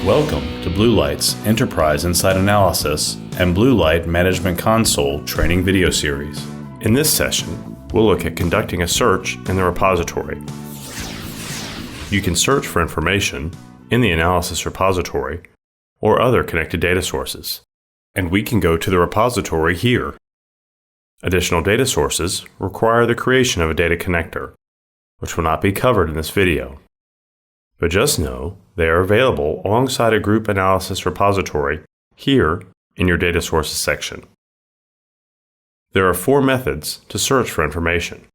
Welcome to Blue Light's Enterprise Insight Analysis and Blue Light Management Console training video series. In this session, we'll look at conducting a search in the repository. You can search for information in the analysis repository or other connected data sources, and we can go to the repository here. Additional data sources require the creation of a data connector, which will not be covered in this video. But just know they are available alongside a group analysis repository here in your data sources section. There are 4 methods to search for information.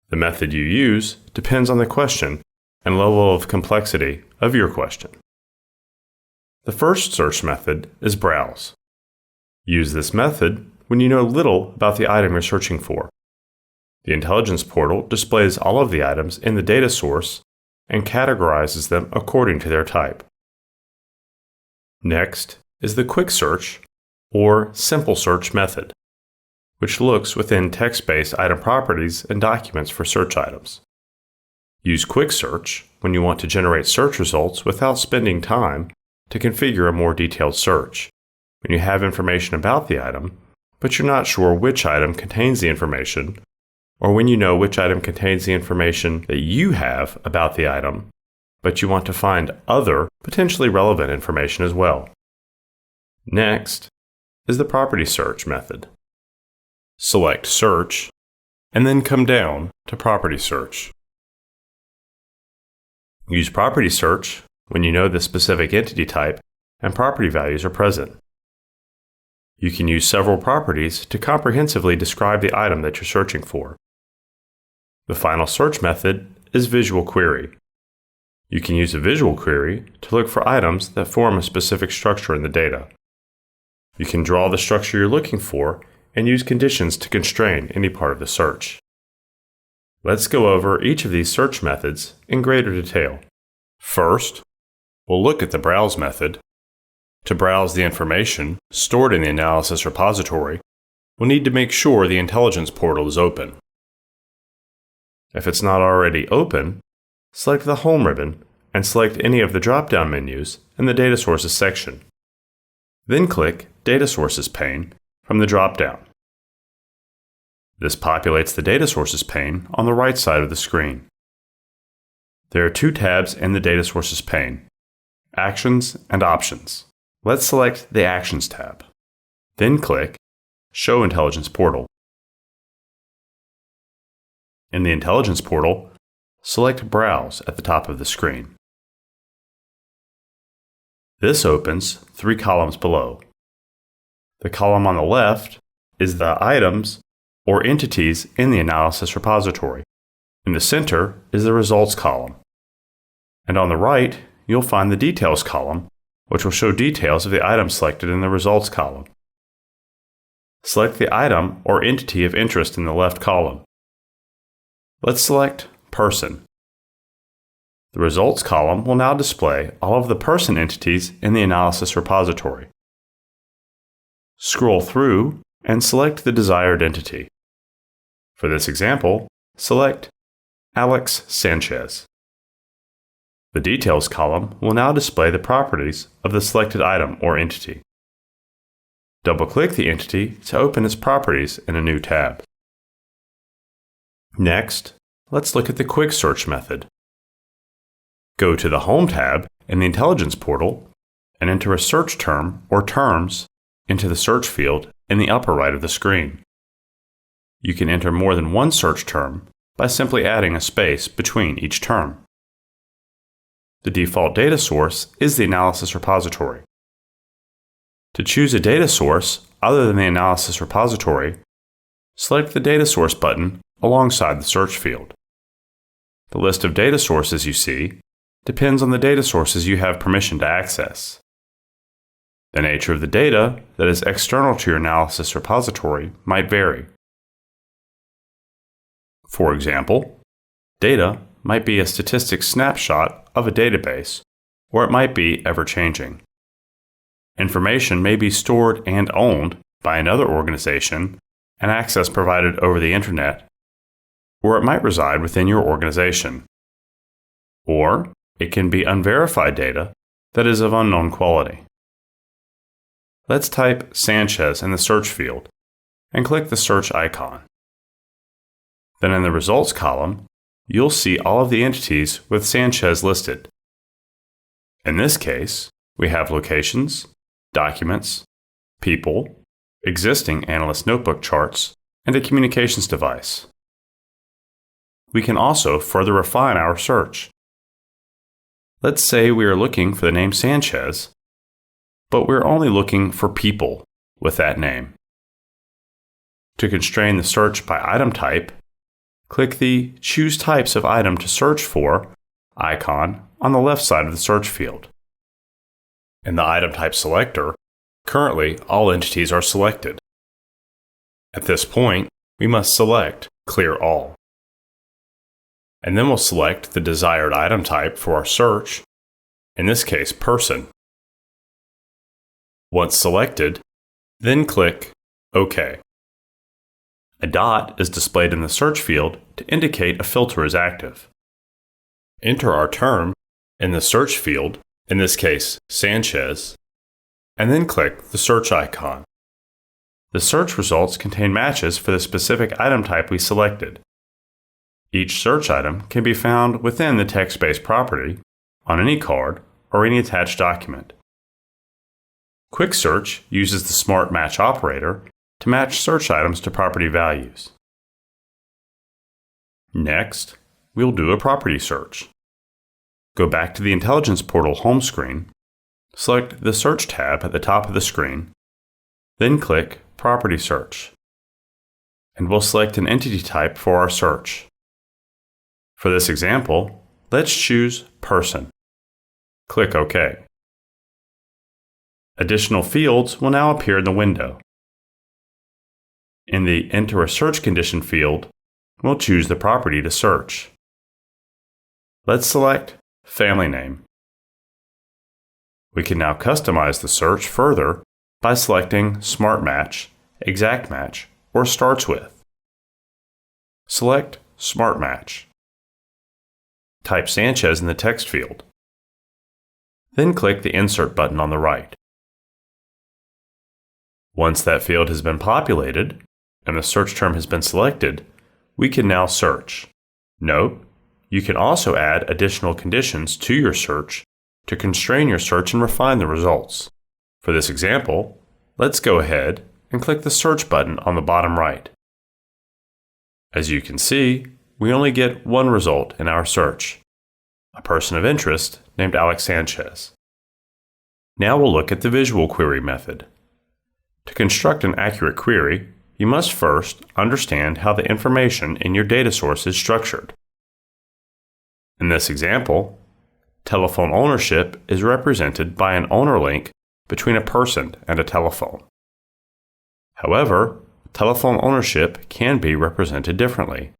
The method you use depends on the question and level of complexity of your question. The first search method is browse. Use this method when you know little about the item you're searching for. The intelligence portal displays all of the items in the data source and categorizes them according to their type. Next is the quick search or simple search method, which looks within text-based item properties and documents for search items. Use quick search when you want to generate search results without spending time to configure a more detailed search, when you have information about the item, but you're not sure which item contains the information, or when you know which item contains the information that you have about the item, but you want to find other potentially relevant information as well. Next is the property search method. Select Search, and then come down to Property Search. Use Property Search when you know the specific entity type and property values are present. You can use several properties to comprehensively describe the item that you're searching for. The final search method is Visual Query. You can use a visual query to look for items that form a specific structure in the data. You can draw the structure you're looking for and use conditions to constrain any part of the search. Let's go over each of these search methods in greater detail. First, we'll look at the browse method. To browse the information stored in the analysis repository, we'll need to make sure the intelligence portal is open. If it's not already open, select the Home ribbon and select any of the drop-down menus in the Data Sources section. Then click Data Sources pane from the drop-down. This populates the Data Sources pane on the right side of the screen. There are 2 tabs in the Data Sources pane, Actions and Options. Let's select the Actions tab. Then click Show Intelligence Portal. In the Intelligence Portal, select Browse at the top of the screen. This opens 3 columns below. The column on the left is the items or entities in the analysis repository. In the center is the Results column. And on the right, you'll find the Details column, which will show details of the item selected in the Results column. Select the item or entity of interest in the left column. Let's select Person. The Results column will now display all of the person entities in the analysis repository. Scroll through and select the desired entity. For this example, select Alex Sanchez. The Details column will now display the properties of the selected item or entity. Double-click the entity to open its properties in a new tab. Next, let's look at the Quick Search method. Go to the Home tab in the Intelligence Portal and enter a search term or terms into the search field in the upper right of the screen. You can enter more than one search term by simply adding a space between each term. The default data source is the analysis repository. To choose a data source other than the analysis repository, select the Data Source button alongside the search field. The list of data sources you see depends on the data sources you have permission to access. The nature of the data that is external to your analysis repository might vary. For example, data might be a statistics snapshot of a database, or it might be ever-changing. Information may be stored and owned by another organization and access provided over the internet, or it might reside within your organization. Or it can be unverified data that is of unknown quality. Let's type Sanchez in the search field and click the search icon. Then in the results column, you'll see all of the entities with Sanchez listed. In this case, we have locations, documents, people, existing analyst notebook charts, and a communications device. We can also further refine our search. Let's say we are looking for the name Sanchez, but we're only looking for people with that name. To constrain the search by item type, click the Choose Types of Item to Search For icon on the left side of the search field. In the item type selector, currently all entities are selected. At this point, we must select Clear All. And then we'll select the desired item type for our search, in this case, person. Once selected, then click OK. A dot is displayed in the search field to indicate a filter is active. Enter our term in the search field, in this case, Sanchez, and then click the search icon. The search results contain matches for the specific item type we selected. Each search item can be found within the text-based property, on any card, or any attached document. Quick Search uses the Smart Match operator to match search items to property values. Next, we'll do a property search. Go back to the Intelligence Portal home screen, select the Search tab at the top of the screen, then click Property Search, and we'll select an entity type for our search. For this example, let's choose Person. Click OK. Additional fields will now appear in the window. In the Enter a Search Condition field, we'll choose the property to search. Let's select Family Name. We can now customize the search further by selecting Smart Match, Exact Match, or Starts With. Select Smart Match. Type Sanchez in the text field. Then click the Insert button on the right. Once that field has been populated and the search term has been selected, we can now search. Note, you can also add additional conditions to your search to constrain your search and refine the results. For this example, let's go ahead and click the Search button on the bottom right. As you can see, we only get one result in our search, a person of interest named Alex Sanchez. Now we'll look at the visual query method. To construct an accurate query, you must first understand how the information in your data source is structured. In this example, telephone ownership is represented by an owner link between a person and a telephone. However, telephone ownership can be represented differently.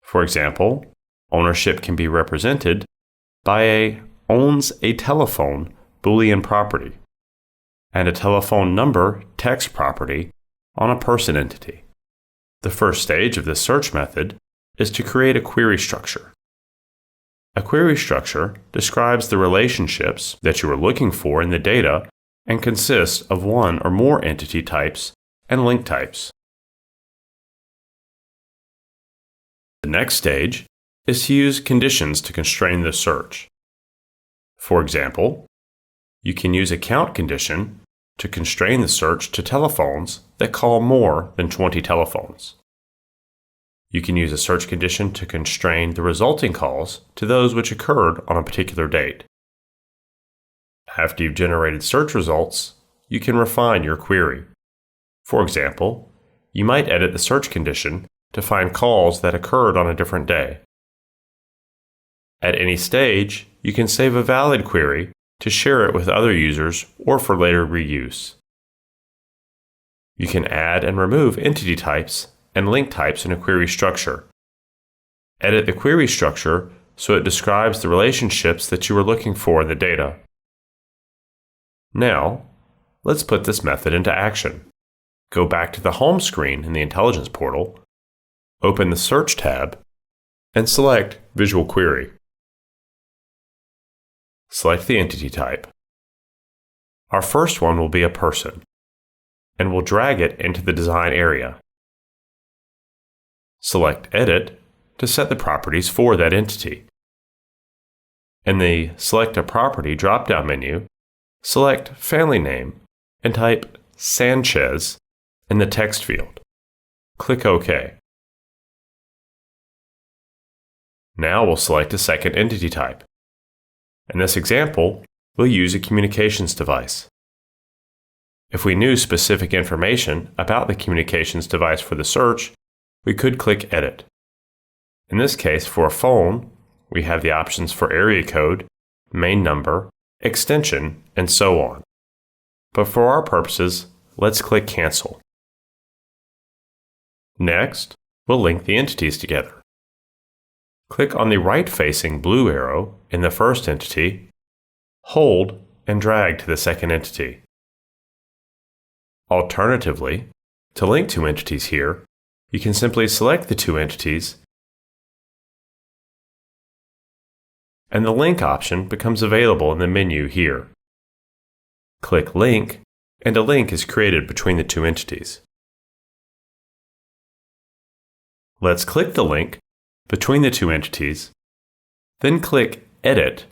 For example, ownership can be represented by a owns a telephone Boolean property and a telephone number text property on a person entity. The first stage of this search method is to create a query structure. A query structure describes the relationships that you are looking for in the data and consists of one or more entity types and link types. The next stage is to use conditions to constrain the search. For example, you can use a count condition to constrain the search to telephones that call more than 20 telephones. You can use a search condition to constrain the resulting calls to those which occurred on a particular date. After you've generated search results, you can refine your query. For example, you might edit the search condition to find calls that occurred on a different day. At any stage, you can save a valid query to share it with other users or for later reuse. You can add and remove entity types and link types in a query structure. Edit the query structure so it describes the relationships that you are looking for in the data. Now, let's put this method into action. Go back to the home screen in the Intelligence Portal, open the Search tab, and select Visual Query. Select the entity type. Our first one will be a person, and we'll drag it into the design area. Select Edit to set the properties for that entity. In the Select a Property drop-down menu, select Family Name and type Sanchez in the text field. Click OK. Now we'll select a second entity type. In this example, we'll use a communications device. If we knew specific information about the communications device for the search, we could click Edit. In this case, for a phone, we have the options for area code, main number, extension, and so on. But for our purposes, let's click Cancel. Next, we'll link the entities together. Click on the right-facing blue arrow in the first entity, hold, and drag to the second entity. Alternatively, to link two entities here, you can simply select the two entities, and the link option becomes available in the menu here. Click Link, and a link is created between the two entities. Let's click the link between the two entities, then click Edit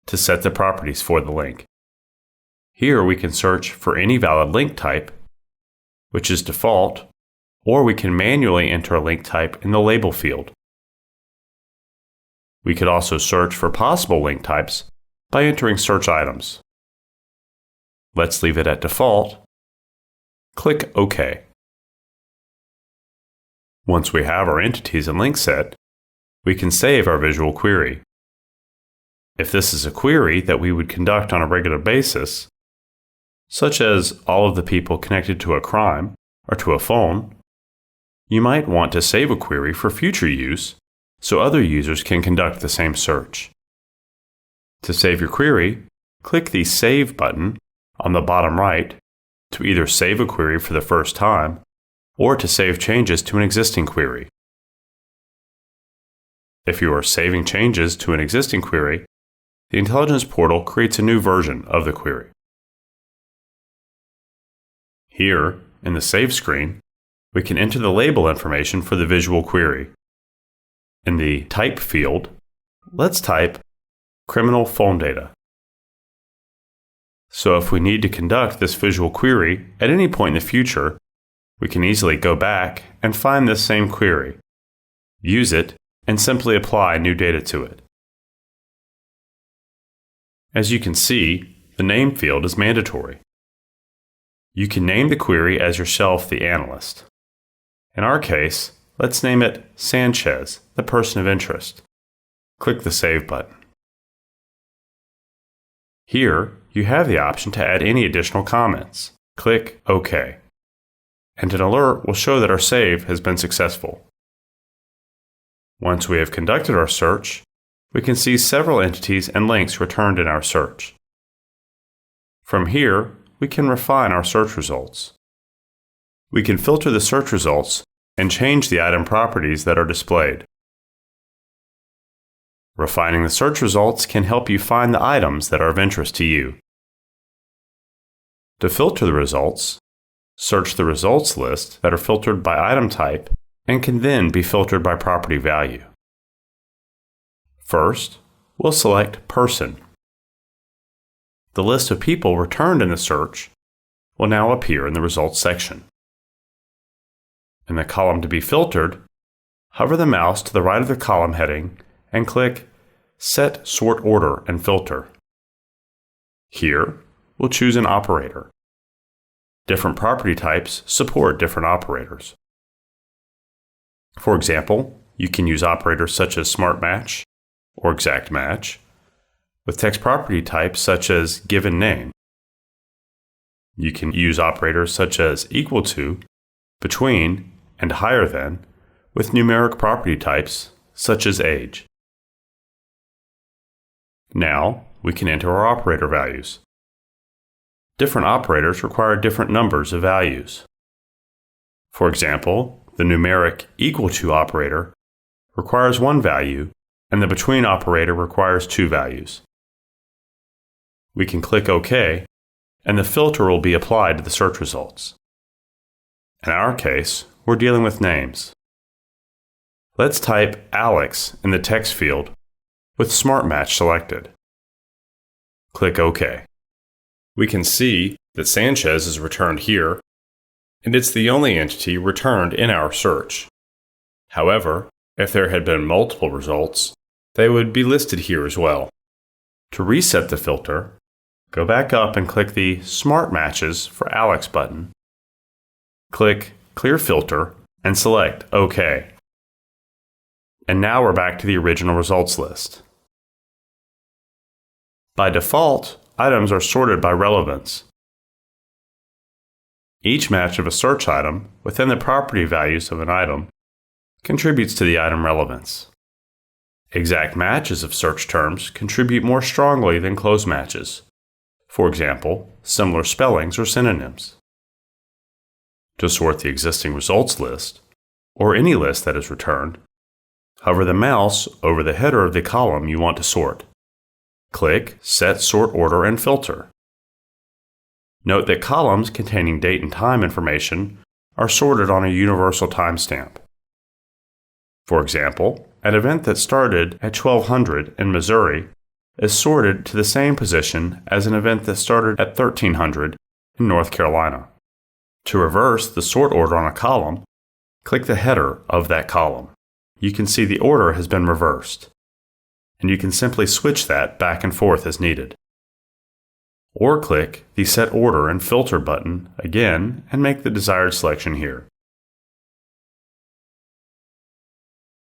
to set the properties for the link. Here we can search for any valid link type, which is default, or we can manually enter a link type in the label field. We could also search for possible link types by entering search items. Let's leave it at default. Click OK. Once we have our entities and links set, we can save our visual query. If this is a query that we would conduct on a regular basis, such as all of the people connected to a crime or to a phone, you might want to save a query for future use so other users can conduct the same search. To save your query, click the Save button on the bottom right to either save a query for the first time or to save changes to an existing query. If you are saving changes to an existing query, the Intelligence Portal creates a new version of the query. Here, in the Save screen, we can enter the label information for the visual query. In the Type field, let's type Criminal Phone Data. So if we need to conduct this visual query at any point in the future, we can easily go back and find this same query, use it, and simply apply new data to it. As you can see, the name field is mandatory. You can name the query as yourself the analyst. In our case, let's name it Sanchez, the person of interest. Click the Save button. Here, you have the option to add any additional comments. Click OK. And an alert will show that our save has been successful. Once we have conducted our search, we can see several entities and links returned in our search. From here, we can refine our search results. We can filter the search results and change the item properties that are displayed. Refining the search results can help you find the items that are of interest to you. To filter the results, search the results list that are filtered by item type and can then be filtered by property value. First, we'll select Person. The list of people returned in the search will now appear in the Results section. In the column to be filtered, hover the mouse to the right of the column heading and click Set Sort Order and Filter. Here, we'll choose an operator. Different property types support different operators. For example, you can use operators such as Smart Match or Exact Match with text property types such as Given Name. You can use operators such as Equal to, Between, and Higher than with numeric property types such as Age. Now, we can enter our operator values. Different operators require different numbers of values. For example, the numeric Equal to operator requires one value, and the Between operator requires two values. We can click OK, and the filter will be applied to the search results. In our case, we're dealing with names. Let's type Alex in the text field with Smart Match selected. Click OK. We can see that Sanchez is returned here, and it's the only entity returned in our search. However, if there had been multiple results, they would be listed here as well. To reset the filter, go back up and click the Smart Matches for Alex button. Click Clear Filter and select OK. And now we're back to the original results list. By default, items are sorted by relevance. Each match of a search item within the property values of an item contributes to the item relevance. Exact matches of search terms contribute more strongly than close matches. For example, similar spellings or synonyms. To sort the existing results list, or any list that is returned, hover the mouse over the header of the column you want to sort. Click Set Sort Order and Filter. Note that columns containing date and time information are sorted on a universal timestamp. For example, an event that started at 1200 in Missouri is sorted to the same position as an event that started at 1300 in North Carolina. To reverse the sort order on a column, click the header of that column. You can see the order has been reversed, and you can simply switch that back and forth as needed. Or click the Set Order and Filter button again and make the desired selection here.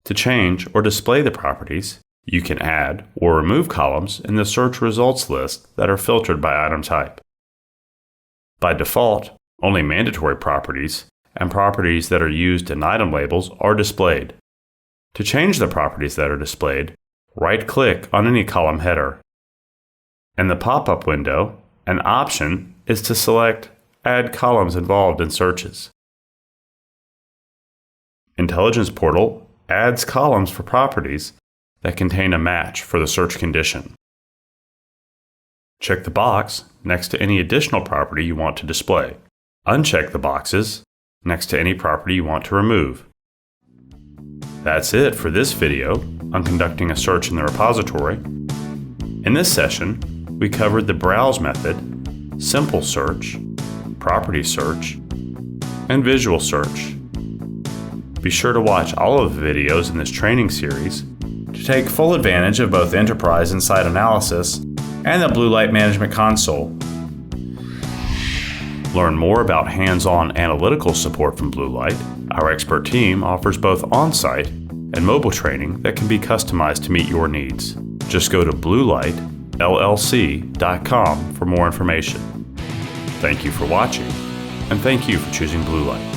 To change or display the properties, you can add or remove columns in the search results list that are filtered by item type. By default, only mandatory properties and properties that are used in item labels are displayed. To change the properties that are displayed, right-click on any column header. In the pop-up window, an option is to select Add Columns Involved in Searches. Intelligence Portal adds columns for properties that contain a match for the search condition. Check the box next to any additional property you want to display. Uncheck the boxes next to any property you want to remove. That's it for this video on conducting a search in the repository. In this session, we covered the browse method, simple search, property search, and visual search. Be sure to watch all of the videos in this training series to take full advantage of both enterprise and site analysis and the Blue Light Management Console. Learn more about hands-on analytical support from Blue Light. Our expert team offers both on-site and mobile training that can be customized to meet your needs. Just go to bluelightllc.com for more information. Thank you for watching, and thank you for choosing Blue Light.